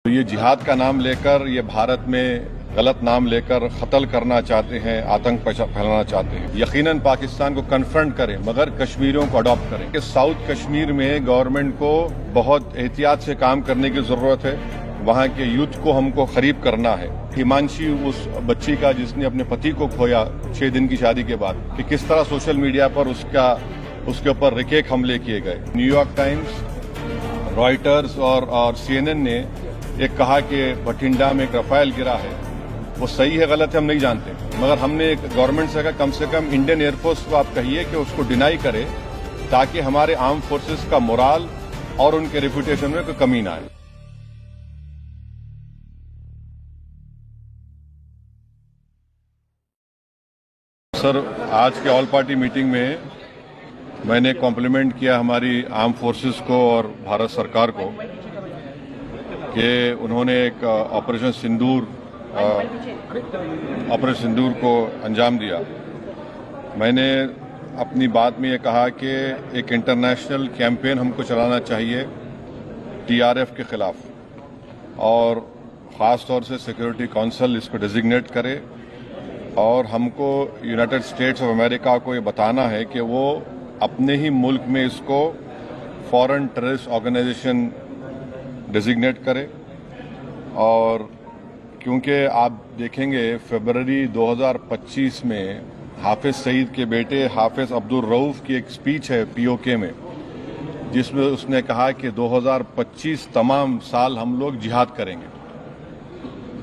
तो ये जिहाद का नाम लेकर, ये भारत में गलत नाम लेकर कत्ल करना चाहते हैं, आतंक फैलाना चाहते हैं। यकीनन पाकिस्तान को कन्फ्रंट करें, मगर कश्मीरियों को अडॉप्ट करें। साउथ कश्मीर में गवर्नमेंट को बहुत एहतियात से काम करने की जरूरत है। वहां के यूथ को हमको करीब करना है। हिमांशी, उस बच्ची का जिसने अपने पति को खोया 6 दिन की शादी के बाद, कि किस तरह सोशल मीडिया पर उसके ऊपर रिकेक हमले किए गए। न्यूयॉर्क टाइम्स, रॉयटर्स और CNN ने एक कहा कि बठिंडा में एक रफाल गिरा है। वो सही है गलत है हम नहीं जानते, मगर हमने एक गवर्नमेंट से कहा कम से कम इंडियन एयरफोर्स को आप कहिए कि उसको डिनाई करे, ताकि हमारे आर्म फोर्सेस का मोराल और उनके रेपुटेशन में कोई कमी ना आए। सर, आज के ऑल पार्टी मीटिंग में मैंने कॉम्प्लीमेंट किया हमारी आर्म फोर्सेस को और भारत सरकार को कि उन्होंने एक ऑपरेशन सिंदूर को अंजाम दिया। मैंने अपनी बात में ये कहा कि एक इंटरनेशनल कैंपेन हमको चलाना चाहिए TRF के खिलाफ, और ख़ास तौर से सिक्योरिटी काउंसिल इसको डेजिग्नेट करे, और हमको यूनाइटेड स्टेट्स ऑफ अमेरिका को ये बताना है कि वो अपने ही मुल्क में इसको फॉरेन टेररिस्ट ऑर्गेनाइजेशन डेजिग्नेट करे। और क्योंकि आप देखेंगे फरवरी 2025 में हाफिज सईद के बेटे हाफिज अब्दुल रऊफ की एक स्पीच है POK में, जिसमें उसने कहा कि 2025 तमाम साल हम लोग जिहाद करेंगे।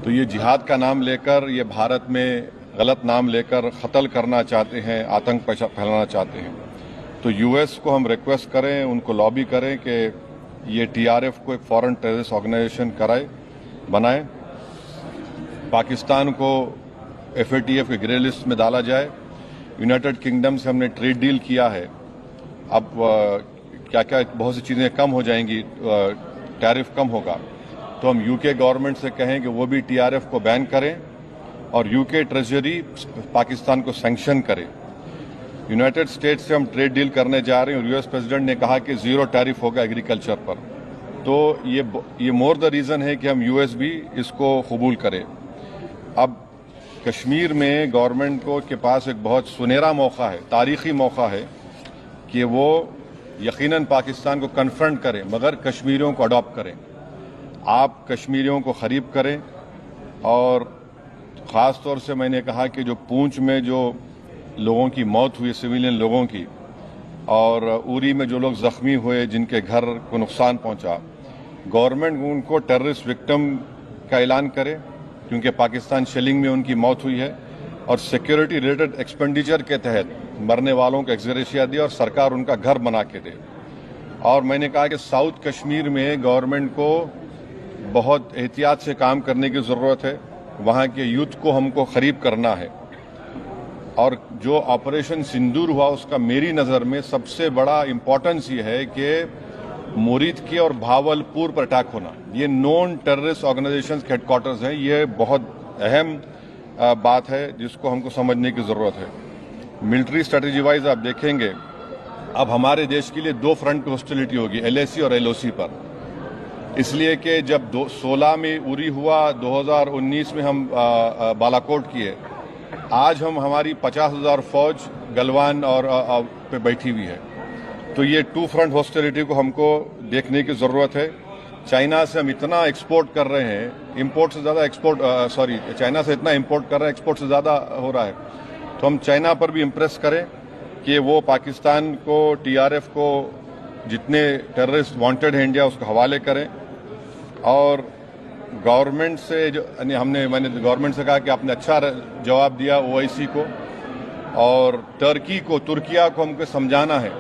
तो ये जिहाद का नाम लेकर, ये भारत में गलत नाम लेकर कत्ल करना चाहते हैं, आतंक फैलाना चाहते हैं। तो US को हम रिक्वेस्ट करें, उनको लॉबी करें कि ये TRF को एक फॉरेन टेररिस्ट ऑर्गेनाइजेशन बनाए, पाकिस्तान को FATF के ग्रे लिस्ट में डाला जाए। यूनाइटेड किंगडम से हमने ट्रेड डील किया है, अब क्या क्या बहुत सी चीज़ें कम हो जाएंगी, टैरिफ कम होगा। तो हम UK गवर्नमेंट से कहें कि वो भी TRF को बैन करें, और UK ट्रेजरी पाकिस्तान को सैंक्शन करे। यूनाइटेड स्टेट्स से हम ट्रेड डील करने जा रहे हैं, और US प्रेसिडेंट ने कहा कि 0 टैरिफ होगा एग्रीकल्चर पर। तो ये मोर द रीज़न है कि हम US भी इसको कबूल करें। अब कश्मीर में गवर्नमेंट के पास एक बहुत सुनहरा मौका है, तारीखी मौका है, कि वो यकीनन पाकिस्तान को कन्फ्रंट करें, मगर कश्मीरियों को अडॉप्ट करें। आप कश्मीरियों को करीब करें, और ख़ास तौर से मैंने कहा कि जो पूंछ में जो लोगों की मौत हुई, सिविलियन लोगों की, और उरी में जो लोग जख्मी हुए, जिनके घर को नुकसान पहुंचा, गवर्नमेंट उनको टेररिस्ट विक्टिम का ऐलान करे, क्योंकि पाकिस्तान शेलिंग में उनकी मौत हुई है, और सिक्योरिटी रिलेटेड एक्सपेंडिचर के तहत मरने वालों को एक्सग्रेशिया दे, और सरकार उनका घर बना के दे। और मैंने कहा कि साउथ कश्मीर में गवर्नमेंट को बहुत एहतियात से काम करने की ज़रूरत है। वहाँ के यूथ को हमको करीब करना है, और जो ऑपरेशन सिंदूर हुआ उसका मेरी नज़र में सबसे बड़ा इम्पोर्टेंस ये है कि मुरीद के और भावलपुर पर अटैक होना, ये नॉन टेररिस्ट ऑर्गेनाइजेशंस के हेडक्वार्टर्स हैं। ये बहुत अहम बात है जिसको हमको समझने की ज़रूरत है। मिलिट्री स्ट्रेटेजी वाइज आप देखेंगे, अब हमारे देश के लिए 2 फ्रंट पे हॉस्टिलिटी होगी, LAC और LOC पर। इसलिए कि जब 16 में उरी हुआ, 2019 में हम बालाकोट किए, आज हमारी 50,000 फौज गलवान और पे बैठी हुई है। तो ये 2 फ्रंट हॉस्टिलिटी को हमको देखने की ज़रूरत है। चाइना से हम इतना एक्सपोर्ट कर रहे हैं, इंपोर्ट से ज़्यादा चाइना से इतना इंपोर्ट कर रहे हैं, एक्सपोर्ट से ज़्यादा हो रहा है। तो हम चाइना पर भी इम्प्रेस करें कि वो पाकिस्तान को, TRF को, जितने टेररिस्ट वांटेड हैं इंडिया, उसको हवाले करें। और गवर्नमेंट से मैंने गवर्नमेंट से कहा कि आपने अच्छा जवाब दिया OIC को, और तुर्किया को हमको समझाना है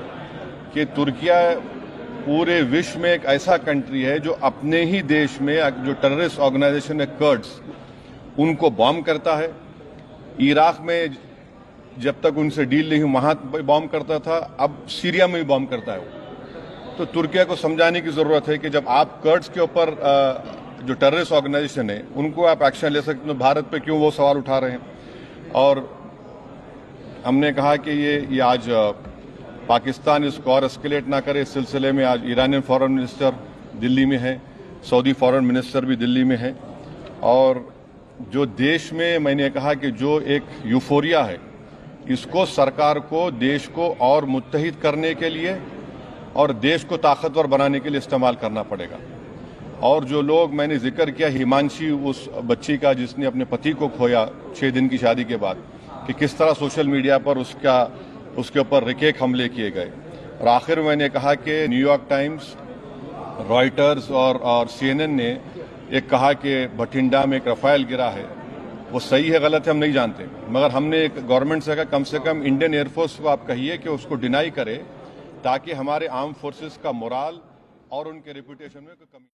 कि तुर्किया पूरे विश्व में एक ऐसा कंट्री है जो अपने ही देश में जो टेररिस्ट ऑर्गेनाइजेशन है कर्ड्स, उनको बॉम्ब करता है। इराक में जब तक उनसे डील नहीं हुई वहां बॉम्ब करता था, अब सीरिया में भी बॉम्ब करता है। तो तुर्किया को समझाने की जरूरत है कि जब आप कर्ड्स के ऊपर जो टेररिस्ट ऑर्गेनाइजेशन है उनको आप एक्शन ले सकते, तो भारत पे क्यों वो सवाल उठा रहे हैं। और हमने कहा कि ये आज पाकिस्तान इसको और एस्केलेट ना करे। इस सिलसिले में आज ईरानियन फॉरेन मिनिस्टर दिल्ली में है, सऊदी फॉरेन मिनिस्टर भी दिल्ली में है। और जो देश में मैंने कहा कि जो एक यूफोरिया है, इसको सरकार को देश को और मुत्तहिद करने के लिए और देश को ताकतवर बनाने के लिए इस्तेमाल करना पड़ेगा। और जो लोग मैंने जिक्र किया, हिमांशी उस बच्ची का जिसने अपने पति को खोया 6 दिन की शादी के बाद, कि किस तरह सोशल मीडिया पर उसके ऊपर रिकेक हमले किए गए। और आखिर मैंने कहा कि न्यूयॉर्क टाइम्स, रॉयटर्स और CNN ने एक कहा कि बठिंडा में एक रफाल गिरा है। वो सही है गलत है हम नहीं जानते, मगर हमने एक गवर्नमेंट से कहा कम से कम इंडियन एयरफोर्स को आप कहिए कि उसको डिनाई करे, ताकि हमारे आर्म फोर्सेस का मोराल और उनके रेपुटेशन में कोई कमी